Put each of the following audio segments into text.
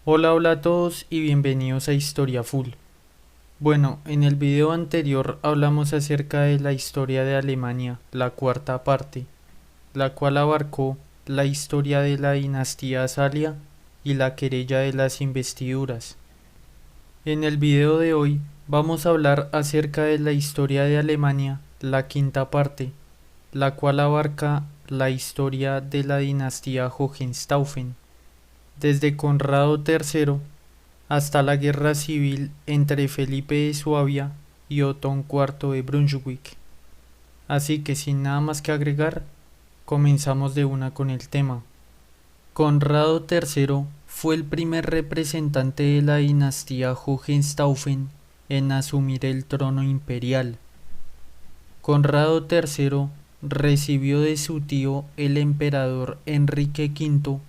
Hola a todos y bienvenidos a Historia Full. Bueno, en el video anterior hablamos acerca de la historia de Alemania, la cuarta parte, la cual abarcó la historia de la dinastía Salia y la querella de las investiduras. En el video de hoy vamos a hablar acerca de la historia de Alemania, la quinta parte, la cual abarca la historia de la dinastía Hohenstaufen, desde Conrado III hasta la guerra civil entre Felipe de Suabia y Otón IV de Brunswick. Así que sin nada más que agregar, comenzamos de una con el tema. Conrado III fue el primer representante de la dinastía Hohenstaufen en asumir el trono imperial. Conrado III recibió de su tío el emperador Enrique V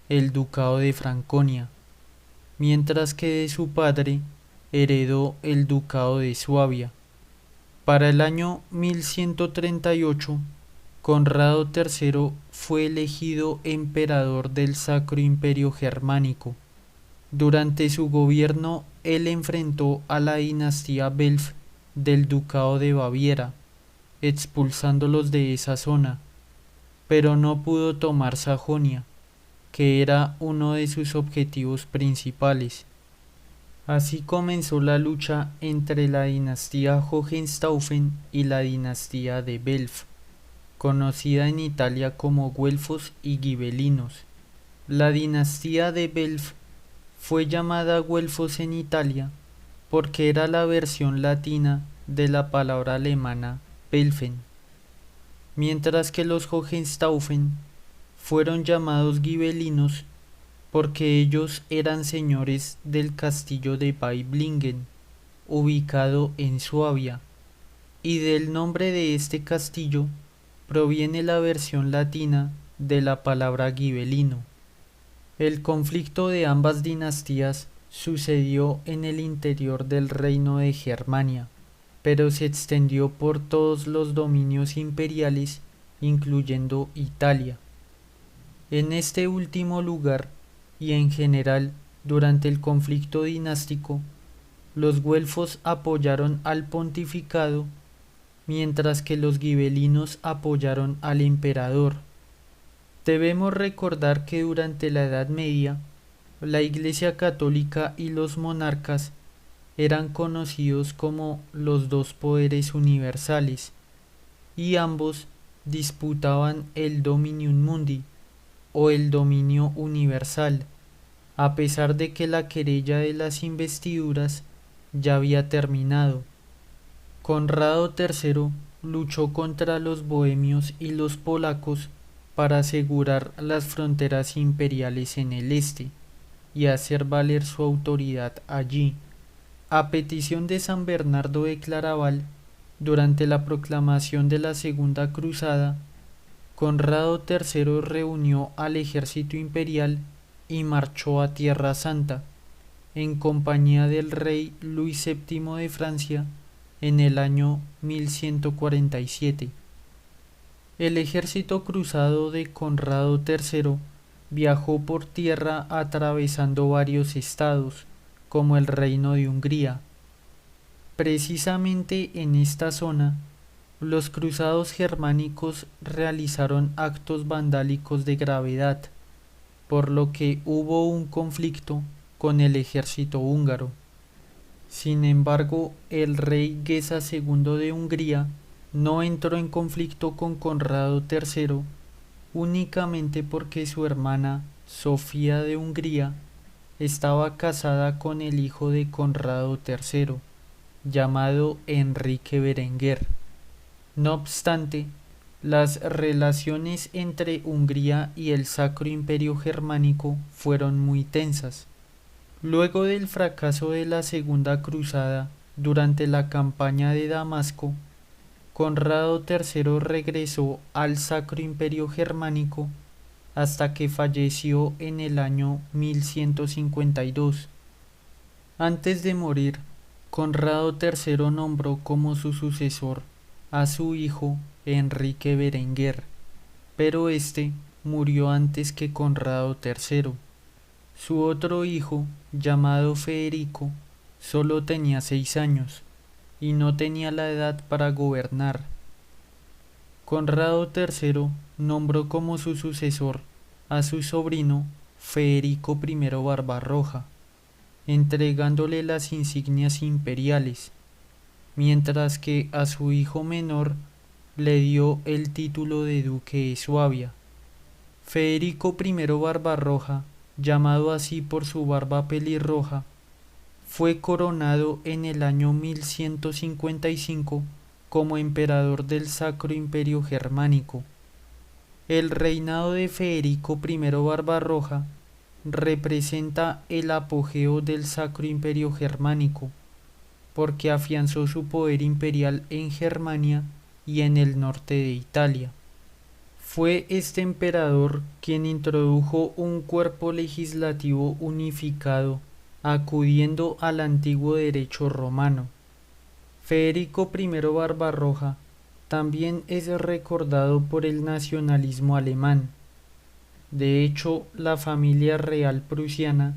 el ducado de Franconia, mientras que de su padre heredó el ducado de Suabia. Para el año 1138, Conrado III fue elegido emperador del Sacro Imperio Germánico. Durante su gobierno, él enfrentó a la dinastía Welf del Ducado de Baviera, expulsándolos de esa zona, pero no pudo tomar Sajonia, que era uno de sus objetivos principales. Así comenzó la lucha entre la dinastía Hohenstaufen y la dinastía de Welf, conocida en Italia como güelfos y gibelinos. La dinastía de Welf fue llamada güelfos en Italia porque era la versión latina de la palabra alemana Welfen, mientras que los Hohenstaufen fueron llamados gibelinos porque ellos eran señores del castillo de Waiblingen, ubicado en Suabia, y del nombre de este castillo proviene la versión latina de la palabra gibelino. El conflicto de ambas dinastías sucedió en el interior del reino de Germania, pero se extendió por todos los dominios imperiales, incluyendo Italia. En este último lugar, y en general durante el conflicto dinástico, los güelfos apoyaron al pontificado, mientras que los gibelinos apoyaron al emperador. Debemos recordar que durante la Edad Media, la Iglesia Católica y los monarcas eran conocidos como los dos poderes universales, y ambos disputaban el Dominium Mundi, o el dominio universal, a pesar de que la querella de las investiduras ya había terminado. Conrado III luchó contra los bohemios y los polacos para asegurar las fronteras imperiales en el este y hacer valer su autoridad allí. A petición de San Bernardo de Claraval, durante la proclamación de la Segunda Cruzada, Conrado III reunió al ejército imperial y marchó a Tierra Santa, en compañía del rey Luis VII de Francia, en el año 1147. El ejército cruzado de Conrado III viajó por tierra atravesando varios estados, como el Reino de Hungría. Precisamente en esta zona, los cruzados germánicos realizaron actos vandálicos de gravedad, por lo que hubo un conflicto con el ejército húngaro. Sin embargo, el rey Geza II de Hungría no entró en conflicto con Conrado III únicamente porque su hermana Sofía de Hungría estaba casada con el hijo de Conrado III, llamado Enrique Berenguer. No obstante, las relaciones entre Hungría y el Sacro Imperio Germánico fueron muy tensas. Luego del fracaso de la Segunda Cruzada durante la campaña de Damasco, Conrado III regresó al Sacro Imperio Germánico hasta que falleció en el año 1152. Antes de morir, Conrado III nombró como su sucesor a su hijo Enrique Berenguer, pero este murió antes que Conrado III. Su otro hijo, llamado Federico, solo tenía 6 años y no tenía la edad para gobernar. Conrado III nombró como su sucesor a su sobrino Federico I Barbarroja, entregándole las insignias imperiales, mientras que a su hijo menor le dio el título de duque de Suabia. Federico I Barbarroja, llamado así por su barba pelirroja, fue coronado en el año 1155 como emperador del Sacro Imperio Germánico. El reinado de Federico I Barbarroja representa el apogeo del Sacro Imperio Germánico, porque afianzó su poder imperial en Germania y en el norte de Italia. Fue este emperador quien introdujo un cuerpo legislativo unificado, acudiendo al antiguo derecho romano. Federico I Barbarroja también es recordado por el nacionalismo alemán. De hecho, la familia real prusiana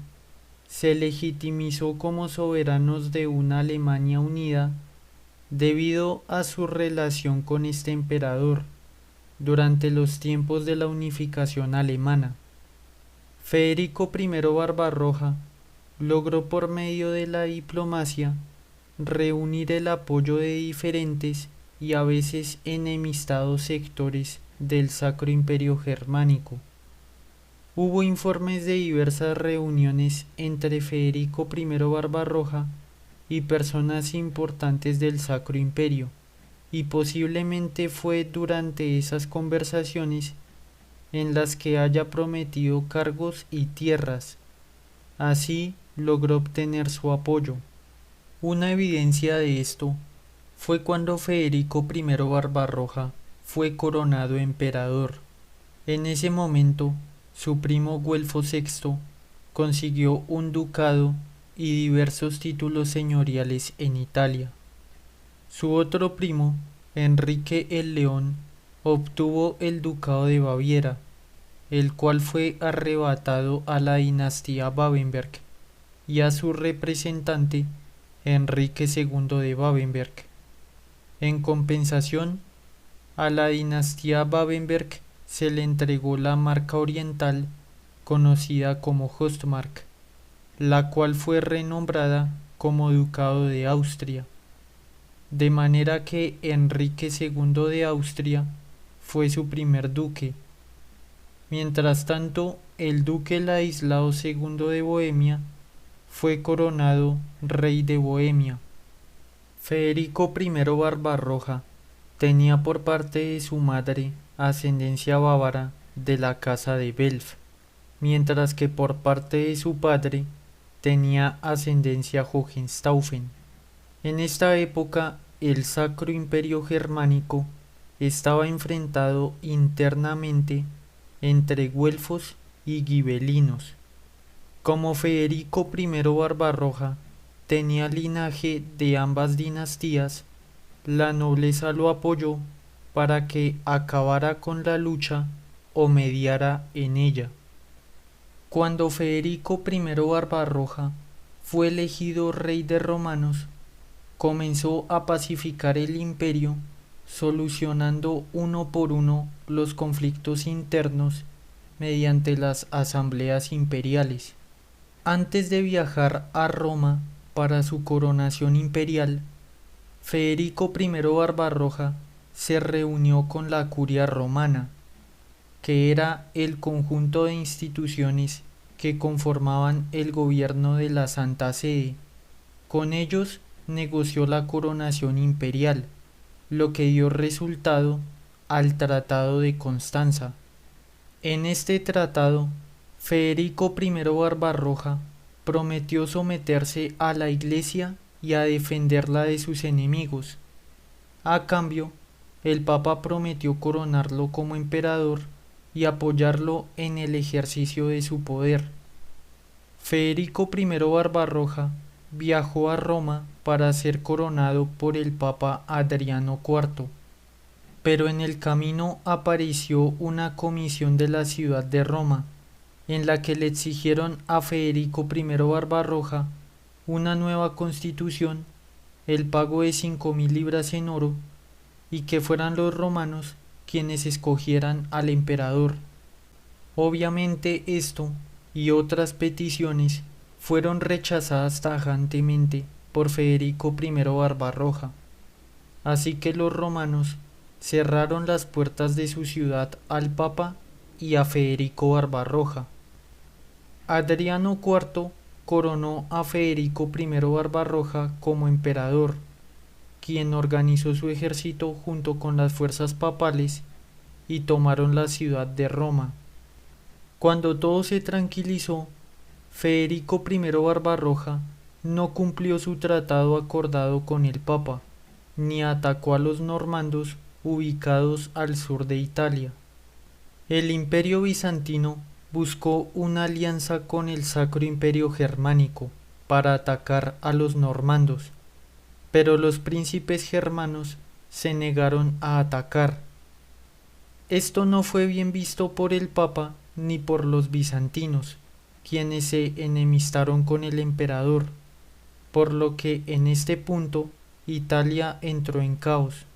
se legitimizó como soberanos de una Alemania unida debido a su relación con este emperador durante los tiempos de la unificación alemana. Federico I Barbarroja logró por medio de la diplomacia reunir el apoyo de diferentes y a veces enemistados sectores del Sacro Imperio Germánico. Hubo informes de diversas reuniones entre Federico I Barbarroja y personas importantes del Sacro Imperio, y posiblemente fue durante esas conversaciones en las que haya prometido cargos y tierras. Así logró obtener su apoyo. Una evidencia de esto fue cuando Federico I Barbarroja fue coronado emperador. En ese momento, su primo Güelfo VI consiguió un ducado y diversos títulos señoriales en Italia. Su otro primo, Enrique el León, obtuvo el ducado de Baviera, el cual fue arrebatado a la dinastía Babenberg y a su representante, Enrique II de Babenberg. En compensación, a la dinastía Babenberg se le entregó la marca oriental conocida como Ostmark, la cual fue renombrada como Ducado de Austria, de manera que Enrique II de Austria fue su primer duque. Mientras tanto, el duque Ladislao II de Bohemia fue coronado rey de Bohemia. Federico I Barbarroja tenía por parte de su madre ascendencia bávara de la casa de Welf, mientras que por parte de su padre tenía ascendencia Hohenstaufen. En esta época, el Sacro Imperio Germánico estaba enfrentado internamente entre güelfos y gibelinos. Como Federico I Barbarroja tenía linaje de ambas dinastías, la nobleza lo apoyó para que acabara con la lucha o mediara en ella. Cuando Federico I Barbarroja fue elegido rey de romanos, comenzó a pacificar el imperio, solucionando uno por uno los conflictos internos mediante las asambleas imperiales. Antes de viajar a Roma para su coronación imperial, Federico I Barbarroja se reunió con la curia romana, que era el conjunto de instituciones que conformaban el gobierno de la Santa Sede. Con ellos negoció la coronación imperial, lo que dio resultado al Tratado de Constanza. En este tratado, Federico I Barbarroja prometió someterse a la Iglesia y a defenderla de sus enemigos. A cambio, el Papa prometió coronarlo como emperador y apoyarlo en el ejercicio de su poder. Federico I Barbarroja viajó a Roma para ser coronado por el Papa Adriano IV, pero en el camino apareció una comisión de la ciudad de Roma, en la que le exigieron a Federico I Barbarroja una nueva constitución, el pago de 5.000 libras en oro y que fueran los romanos quienes escogieran al emperador. Obviamente esto y otras peticiones fueron rechazadas tajantemente por Federico I Barbarroja, así que los romanos cerraron las puertas de su ciudad al Papa y a Federico Barbarroja. Adriano IV coronó a Federico I Barbarroja como emperador, quien organizó su ejército junto con las fuerzas papales y tomaron la ciudad de Roma. Cuando todo se tranquilizó, Federico I Barbarroja no cumplió su tratado acordado con el Papa, ni atacó a los normandos ubicados al sur de Italia. El Imperio bizantino buscó una alianza con el Sacro Imperio Germánico para atacar a los normandos, pero los príncipes germanos se negaron a atacar. Esto no fue bien visto por el Papa ni por los bizantinos, quienes se enemistaron con el emperador, por lo que en este punto Italia entró en caos.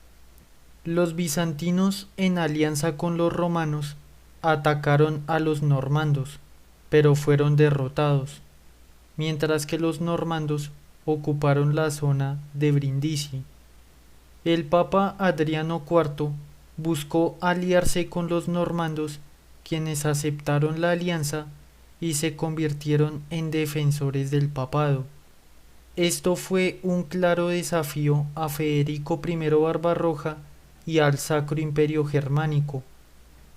Los bizantinos, en alianza con los romanos, atacaron a los normandos, pero fueron derrotados, mientras que los normandos ocuparon la zona de Brindisi. El Papa Adriano IV buscó aliarse con los normandos, quienes aceptaron la alianza y se convirtieron en defensores del papado. Esto fue un claro desafío a Federico I Barbarroja y al Sacro Imperio Germánico,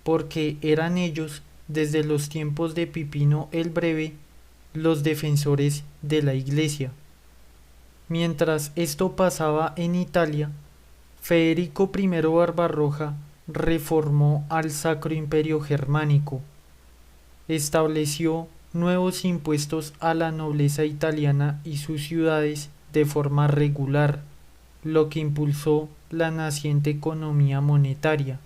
porque eran ellos, desde los tiempos de Pipino el Breve, los defensores de la Iglesia. Mientras esto pasaba en Italia, Federico I Barbarroja reformó al Sacro Imperio Germánico, estableció nuevos impuestos a la nobleza italiana y sus ciudades de forma regular, lo que impulsó la naciente economía monetaria.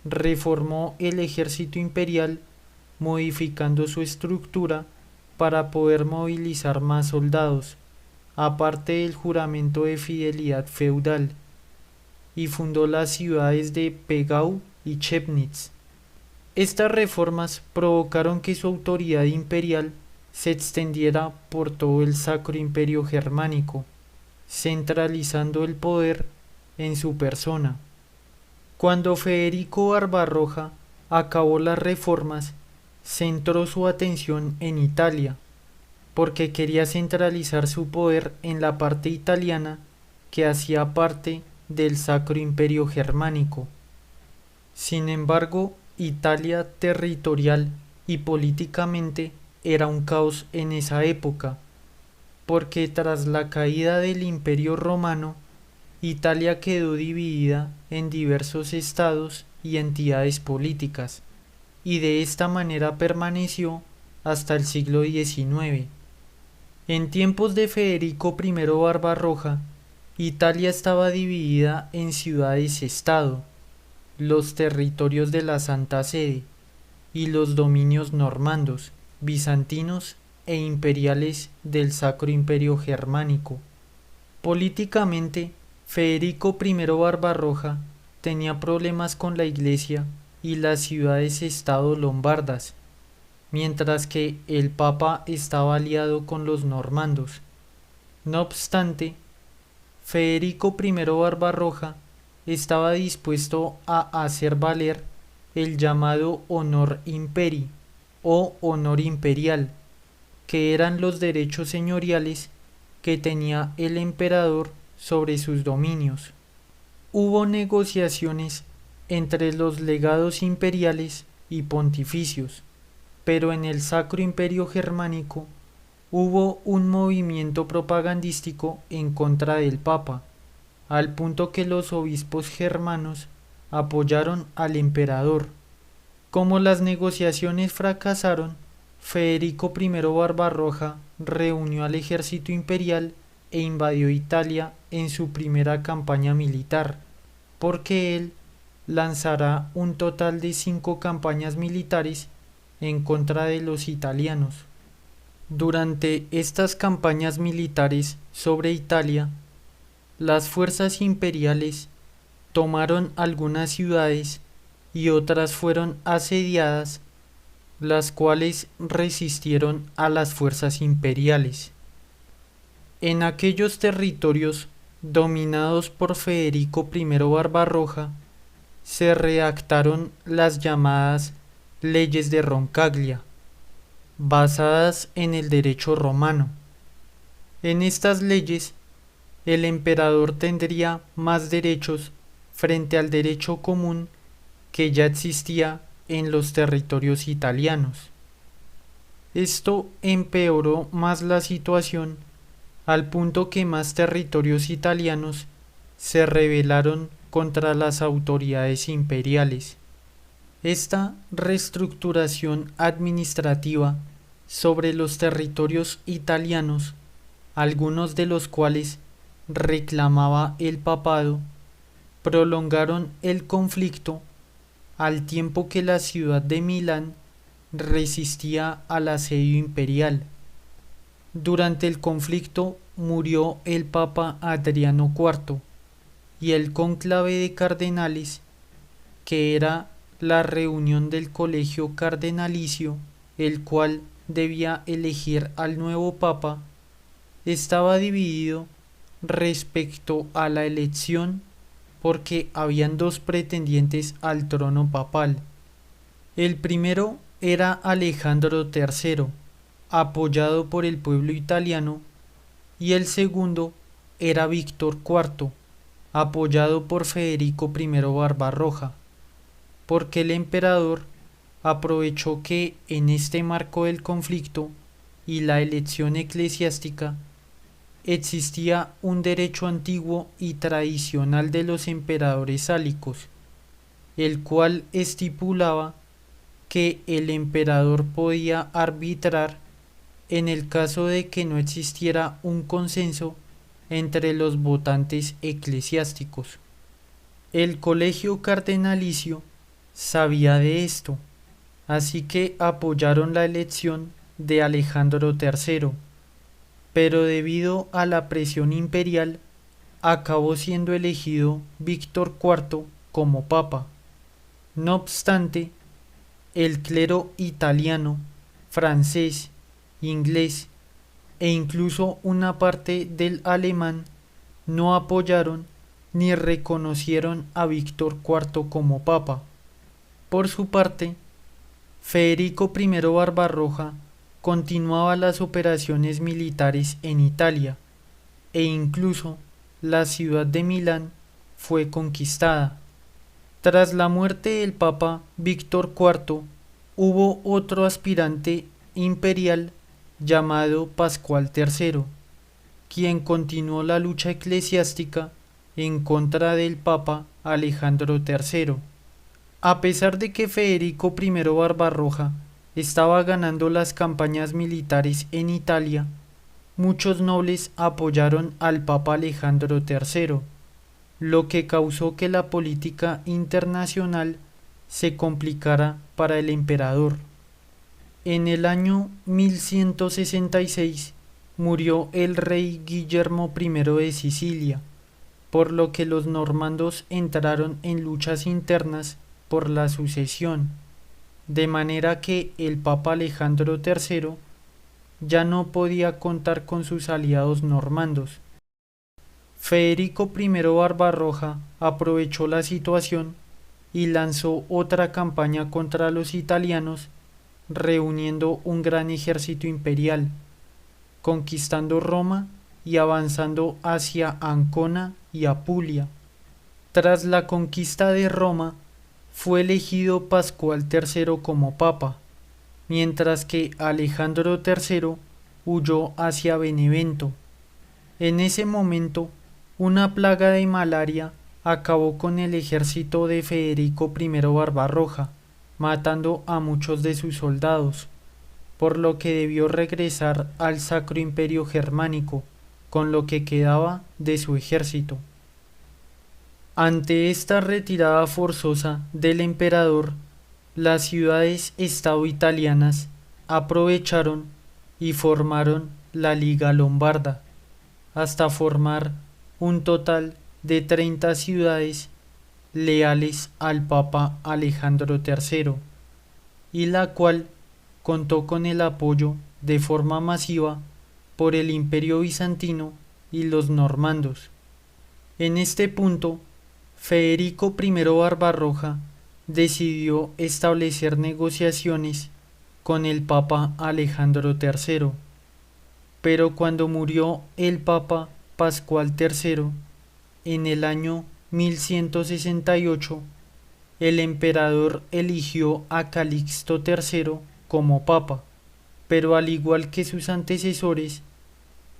Reformó el ejército imperial, modificando su estructura para poder movilizar más soldados, aparte del juramento de fidelidad feudal, y fundó las ciudades de Pegau y Chemnitz. Estas reformas provocaron que su autoridad imperial se extendiera por todo el Sacro Imperio Germánico, centralizando el poder en su persona. Cuando Federico Barbarroja acabó las reformas, centró su atención en Italia, porque quería centralizar su poder en la parte italiana que hacía parte del Sacro Imperio Germánico. Sin embargo, Italia territorial y políticamente era un caos en esa época, porque tras la caída del Imperio Romano, Italia quedó dividida en diversos estados y entidades políticas, y de esta manera permaneció hasta el siglo XIX. En tiempos de Federico I Barbarroja, Italia estaba dividida en ciudades-estado, los territorios de la Santa Sede y los dominios normandos, bizantinos e imperiales del Sacro Imperio Germánico. Políticamente, Federico I Barbarroja tenía problemas con la Iglesia y las ciudades-estado lombardas, mientras que el Papa estaba aliado con los normandos. No obstante, Federico I Barbarroja estaba dispuesto a hacer valer el llamado honor imperi o honor imperial, que eran los derechos señoriales que tenía el emperador sobre sus dominios. Hubo negociaciones entre los legados imperiales y pontificios, pero en el Sacro Imperio Germánico hubo un movimiento propagandístico en contra del Papa, al punto que los obispos germanos apoyaron al emperador. Como las negociaciones fracasaron, Federico I Barbarroja reunió al ejército imperial e invadió Italia en su primera campaña militar, porque él lanzará un total de 5 campañas militares en contra de los italianos. Durante estas campañas militares sobre Italia, las fuerzas imperiales tomaron algunas ciudades y otras fueron asediadas, las cuales resistieron a las fuerzas imperiales. En aquellos territorios dominados por Federico I Barbarroja, se redactaron las llamadas leyes de Roncaglia, basadas en el derecho romano. En estas leyes, el emperador tendría más derechos frente al derecho común que ya existía en los territorios italianos. Esto empeoró más la situación al punto que más territorios italianos se rebelaron contra las autoridades imperiales. Esta reestructuración administrativa sobre los territorios italianos, algunos de los cuales reclamaba el papado, prolongaron el conflicto al tiempo que la ciudad de Milán resistía al asedio imperial. Durante el conflicto murió el Papa Adriano IV y el cónclave de cardenales, que era la reunión del colegio cardenalicio, el cual debía elegir al nuevo papa, estaba dividido respecto a la elección porque habían dos pretendientes al trono papal. El primero era Alejandro III, apoyado por el pueblo italiano, y el segundo era Víctor IV, apoyado por Federico I Barbarroja, porque el emperador aprovechó que en este marco del conflicto y la elección eclesiástica existía un derecho antiguo y tradicional de los emperadores sálicos, el cual estipulaba que el emperador podía arbitrar en el caso de que no existiera un consenso entre los votantes eclesiásticos. El colegio cardenalicio sabía de esto, así que apoyaron la elección de Alejandro III, pero debido a la presión imperial, acabó siendo elegido Víctor IV como papa. No obstante, el clero italiano, francés, inglés e incluso una parte del alemán no apoyaron ni reconocieron a Víctor IV como papa. Por su parte, Federico I Barbarroja continuaba las operaciones militares en Italia e incluso la ciudad de Milán fue conquistada. Tras la muerte del Papa Víctor IV, hubo otro aspirante imperial llamado Pascual III, quien continuó la lucha eclesiástica en contra del Papa Alejandro III. A pesar de que Federico I Barbarroja estaba ganando las campañas militares en Italia, muchos nobles apoyaron al Papa Alejandro III, lo que causó que la política internacional se complicara para el emperador. En el año 1166 murió el rey Guillermo I de Sicilia, por lo que los normandos entraron en luchas internas por la sucesión, de manera que el Papa Alejandro III ya no podía contar con sus aliados normandos. Federico I Barbarroja aprovechó la situación y lanzó otra campaña contra los italianos, reuniendo un gran ejército imperial, conquistando Roma y avanzando hacia Ancona y Apulia. Tras la conquista de Roma, fue elegido Pascual III como papa, mientras que Alejandro III huyó hacia Benevento. En ese momento, una plaga de malaria acabó con el ejército de Federico I Barbarroja, matando a muchos de sus soldados, por lo que debió regresar al Sacro Imperio Germánico, con lo que quedaba de su ejército. Ante esta retirada forzosa del emperador, las ciudades-estado italianas aprovecharon y formaron la Liga Lombarda, hasta formar un total de 30 ciudades leales al Papa Alejandro III, y la cual contó con el apoyo de forma masiva por el Imperio Bizantino y los normandos. En este punto, Federico I Barbarroja decidió establecer negociaciones con el Papa Alejandro III, pero cuando murió el Papa Pascual III, en el año 1168, el emperador eligió a Calixto III como papa, pero al igual que sus antecesores,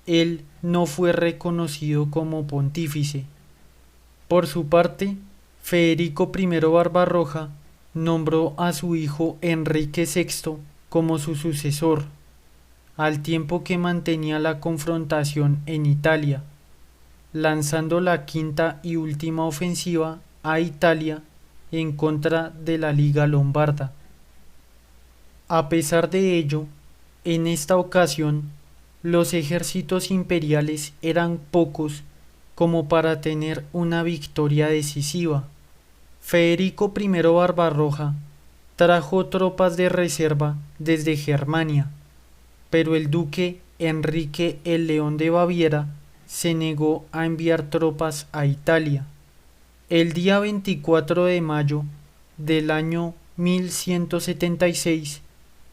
él no fue reconocido como pontífice. Por su parte, Federico I Barbarroja nombró a su hijo Enrique VI como su sucesor, al tiempo que mantenía la confrontación en Italia, lanzando la quinta y última ofensiva a Italia en contra de la Liga Lombarda. A pesar de ello, en esta ocasión, los ejércitos imperiales eran pocos como para tener una victoria decisiva. Federico I Barbarroja trajo tropas de reserva desde Germania, pero el duque Enrique el León de Baviera se negó a enviar tropas a Italia. El día 24 de mayo del año 1176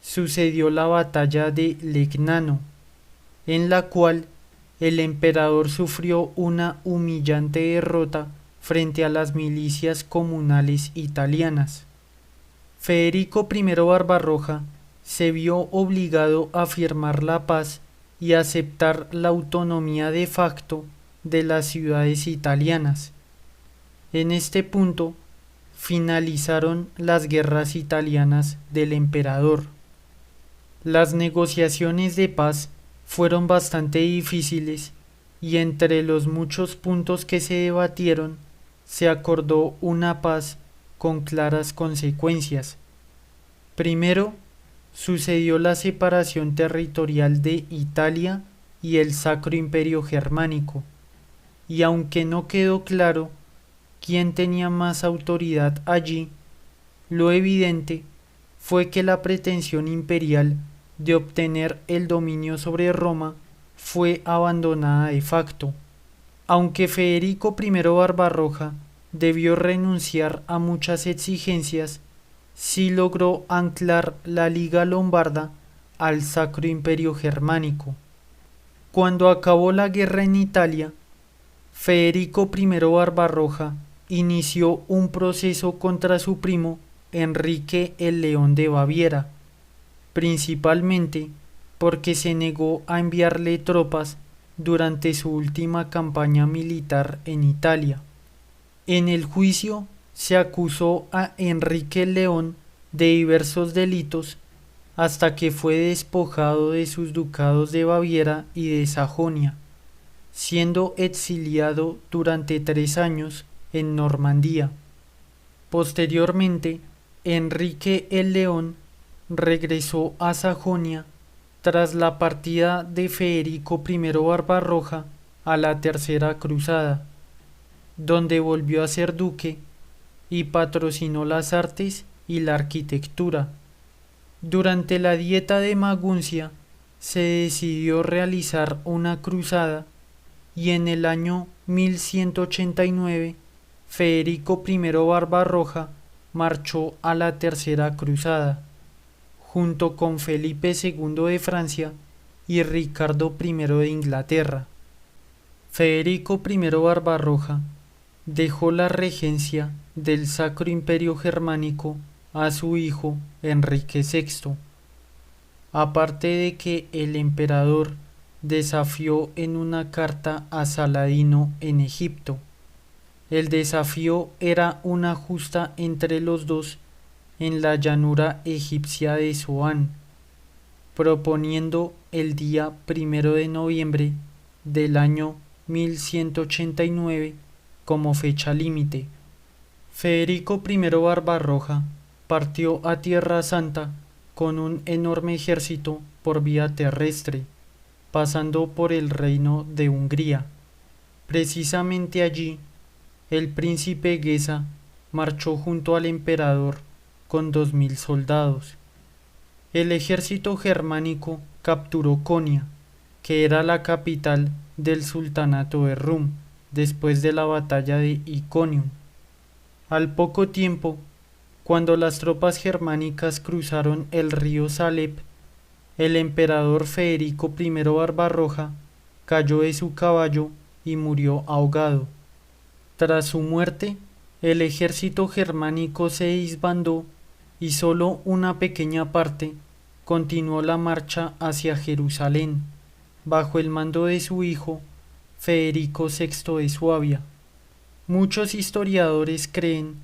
sucedió la batalla de Legnano, en la cual el emperador sufrió una humillante derrota frente a las milicias comunales italianas. Federico I Barbarroja se vio obligado a firmar la paz y aceptar la autonomía de facto de las ciudades italianas. En este punto finalizaron las guerras italianas del emperador. Las negociaciones de paz fueron bastante difíciles y entre los muchos puntos que se debatieron se acordó una paz con claras consecuencias. Primero, sucedió la separación territorial de Italia y el Sacro Imperio Germánico, y aunque no quedó claro quién tenía más autoridad allí, lo evidente fue que la pretensión imperial de obtener el dominio sobre Roma fue abandonada de facto. Aunque Federico I Barbarroja debió renunciar a muchas exigencias, sí logró anclar la Liga Lombarda al Sacro Imperio Germánico. Cuando acabó la guerra en Italia, Federico I Barbarroja inició un proceso contra su primo Enrique el León de Baviera, principalmente porque se negó a enviarle tropas durante su última campaña militar en Italia. En el juicio se acusó a Enrique el León de diversos delitos hasta que fue despojado de sus ducados de Baviera y de Sajonia, siendo exiliado durante 3 años en Normandía. Posteriormente, Enrique el León regresó a Sajonia tras la partida de Federico I Barbarroja a la Tercera Cruzada, donde volvió a ser duque y patrocinó las artes y la arquitectura. Durante la Dieta de Maguncia se decidió realizar una cruzada y en el año 1189 Federico I Barbarroja marchó a la Tercera Cruzada, junto con Felipe II de Francia y Ricardo I de Inglaterra. Federico I Barbarroja dejó la regencia del Sacro Imperio Germánico a su hijo Enrique VI, aparte de que el emperador desafió en una carta a Saladino en Egipto. El desafío era una justa entre los dos en la llanura egipcia de Zoán, proponiendo el día 1 de noviembre del año 1189 como fecha límite. Federico I Barbarroja partió a Tierra Santa con un enorme ejército por vía terrestre, pasando por el reino de Hungría. Precisamente allí, el príncipe Geza marchó junto al emperador con 2000 soldados. El ejército germánico capturó Konya, que era la capital del sultanato de Rum, después de la batalla de Iconium. Al poco tiempo, cuando las tropas germánicas cruzaron el río Salep, el emperador Federico I Barbarroja cayó de su caballo y murió ahogado. Tras su muerte, el ejército germánico se disbandó y solo una pequeña parte continuó la marcha hacia Jerusalén, bajo el mando de su hijo Federico VI de Suabia. Muchos historiadores creen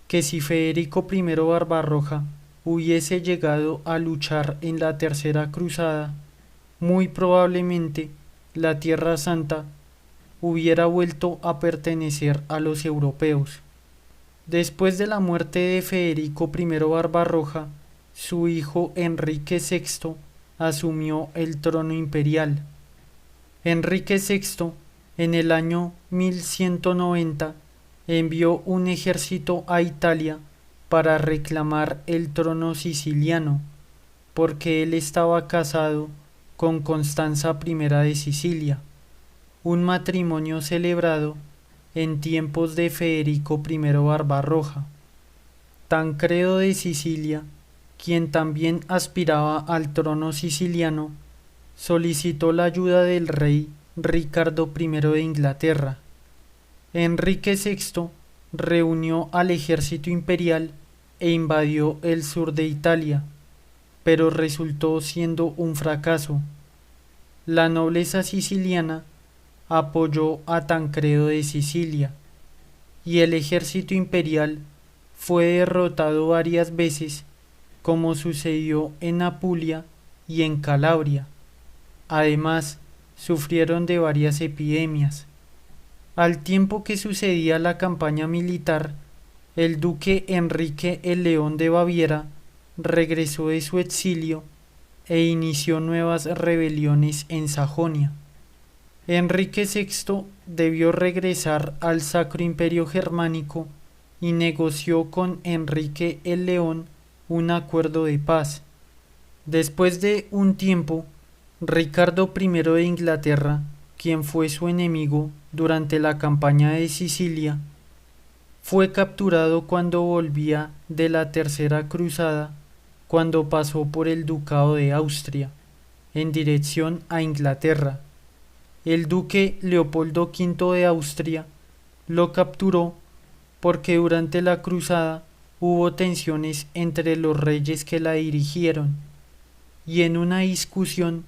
que si Federico I Barbarroja hubiese llegado a luchar en la Tercera Cruzada, muy probablemente la Tierra Santa hubiera vuelto a pertenecer a los europeos. Después de la muerte de Federico I Barbarroja, su hijo Enrique VI asumió el trono imperial. Enrique VI, en el año 1190, envió un ejército a Italia para reclamar el trono siciliano, porque él estaba casado con Constanza I de Sicilia, un matrimonio celebrado en tiempos de Federico I Barbarroja. Tancredo de Sicilia, quien también aspiraba al trono siciliano, solicitó la ayuda del rey Ricardo I de Inglaterra. Enrique VI reunió al ejército imperial e invadió el sur de Italia, pero resultó siendo un fracaso. La nobleza siciliana apoyó a Tancredo de Sicilia, y el ejército imperial fue derrotado varias veces, como sucedió en Apulia y en Calabria. Además, sufrieron de varias epidemias. Al tiempo que sucedía la campaña militar, el duque Enrique el León de Baviera regresó de su exilio e inició nuevas rebeliones en Sajonia. Enrique VI debió regresar al Sacro Imperio Germánico y negoció con Enrique el León un acuerdo de paz. Después de un tiempo, Ricardo I de Inglaterra, quien fue su enemigo durante la campaña de Sicilia, fue capturado cuando volvía de la Tercera Cruzada, cuando pasó por el Ducado de Austria, en dirección a Inglaterra. El duque Leopoldo V de Austria lo capturó porque durante la cruzada hubo tensiones entre los reyes que la dirigieron, y en una discusión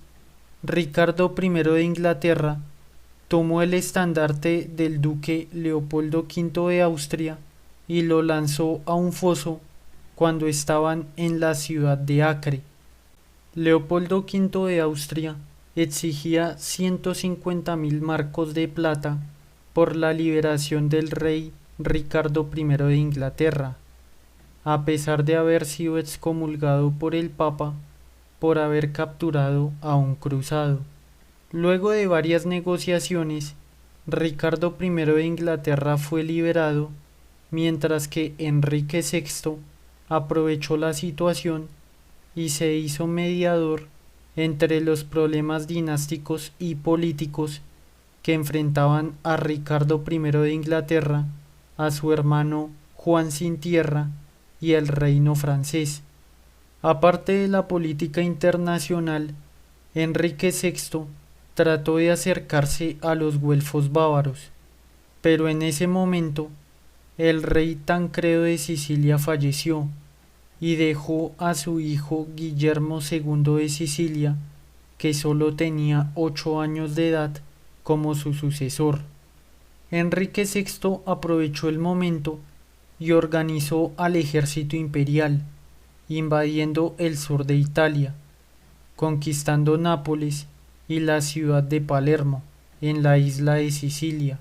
Ricardo I de Inglaterra tomó el estandarte del duque Leopoldo V de Austria y lo lanzó a un foso cuando estaban en la ciudad de Acre. Leopoldo V de Austria exigía 150.000 marcos de plata por la liberación del rey Ricardo I de Inglaterra, a pesar de haber sido excomulgado por el Papa por haber capturado a un cruzado. Luego de varias negociaciones, Ricardo I de Inglaterra fue liberado, mientras que Enrique VI aprovechó la situación y se hizo mediador entre los problemas dinásticos y políticos que enfrentaban a Ricardo I de Inglaterra, a su hermano Juan sin Tierra y el reino francés. Aparte de la política internacional, Enrique VI trató de acercarse a los güelfos bávaros, pero en ese momento el rey Tancredo de Sicilia falleció y dejó a su hijo Guillermo II de Sicilia, que solo tenía 8 años de edad, como su sucesor. Enrique VI aprovechó el momento y organizó al ejército imperial, invadiendo el sur de Italia, conquistando Nápoles y la ciudad de Palermo, en la isla de Sicilia,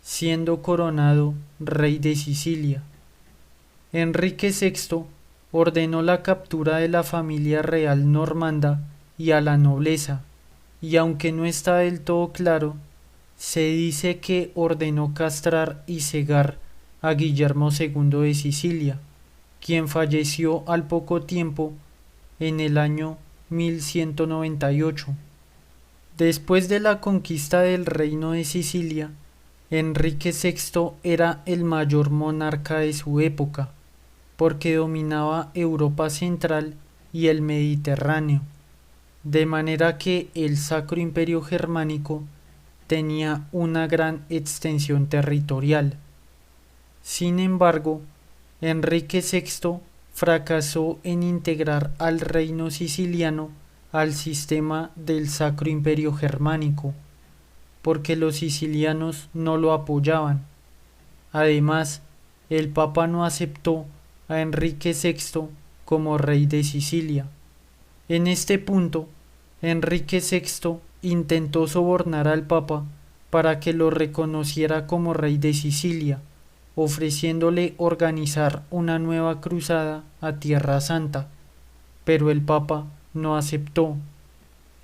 siendo coronado rey de Sicilia. Enrique VI ordenó la captura de la familia real normanda y a la nobleza, y aunque no está del todo claro, se dice que ordenó castrar y cegar a Guillermo II de Sicilia, quien falleció al poco tiempo en el año 1198. Después de la conquista del reino de Sicilia, Enrique VI era el mayor monarca de su época, porque dominaba Europa central y el Mediterráneo, de manera que el Sacro Imperio Germánico tenía una gran extensión territorial. Sin embargo, Enrique VI fracasó en integrar al reino siciliano al sistema del Sacro Imperio Germánico, porque los sicilianos no lo apoyaban. Además, el Papa no aceptó a Enrique VI como rey de Sicilia. En este punto, Enrique VI intentó sobornar al Papa para que lo reconociera como rey de Sicilia, ofreciéndole organizar una nueva cruzada a Tierra Santa, pero el Papa no aceptó.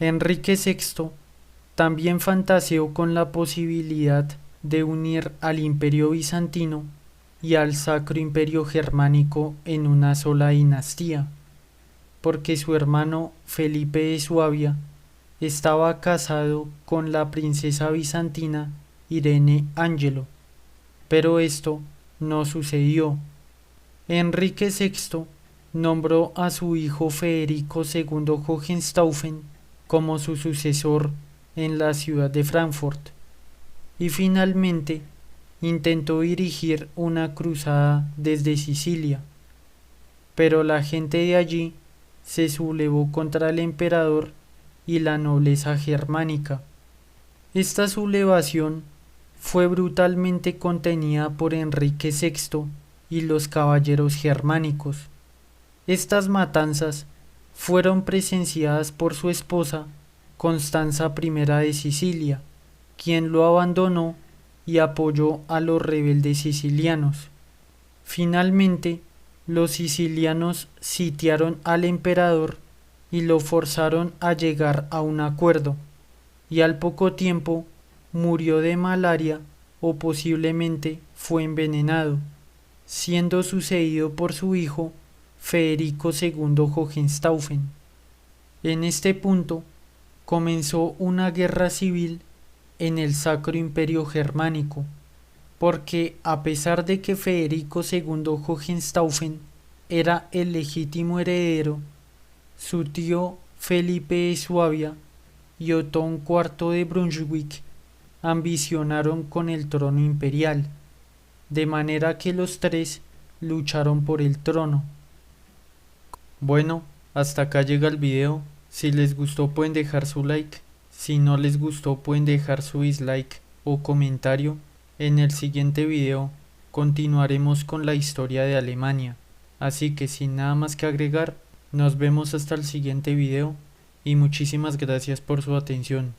Enrique VI también fantaseó con la posibilidad de unir al Imperio bizantino y al Sacro Imperio Germánico en una sola dinastía, porque su hermano Felipe de Suabia estaba casado con la princesa bizantina Irene Ángelo, pero esto no sucedió. Enrique VI nombró a su hijo Federico II Hohenstaufen como su sucesor en la ciudad de Frankfurt, y finalmente intentó dirigir una cruzada desde Sicilia, pero la gente de allí se sublevó contra el emperador y la nobleza germánica. Esta sublevación fue brutalmente contenida por Enrique VI y los caballeros germánicos. Estas matanzas fueron presenciadas por su esposa, Constanza I de Sicilia, quien lo abandonó y apoyó a los rebeldes sicilianos. Finalmente, los sicilianos sitiaron al emperador y lo forzaron a llegar a un acuerdo, y al poco tiempo murió de malaria o posiblemente fue envenenado, siendo sucedido por su hijo Federico II Hohenstaufen. En este punto comenzó una guerra civil en el Sacro Imperio Germánico, porque a pesar de que Federico II Hohenstaufen era el legítimo heredero, su tío Felipe de Suabia y Otón IV de Brunswick ambicionaron con el trono imperial, de manera que los tres lucharon por el trono. Bueno, hasta acá llega el video. Si les gustó pueden dejar su like, si no les gustó pueden dejar su dislike o comentario. En el siguiente video continuaremos con la historia de Alemania, así que sin nada más que agregar, nos vemos hasta el siguiente video y muchísimas gracias por su atención.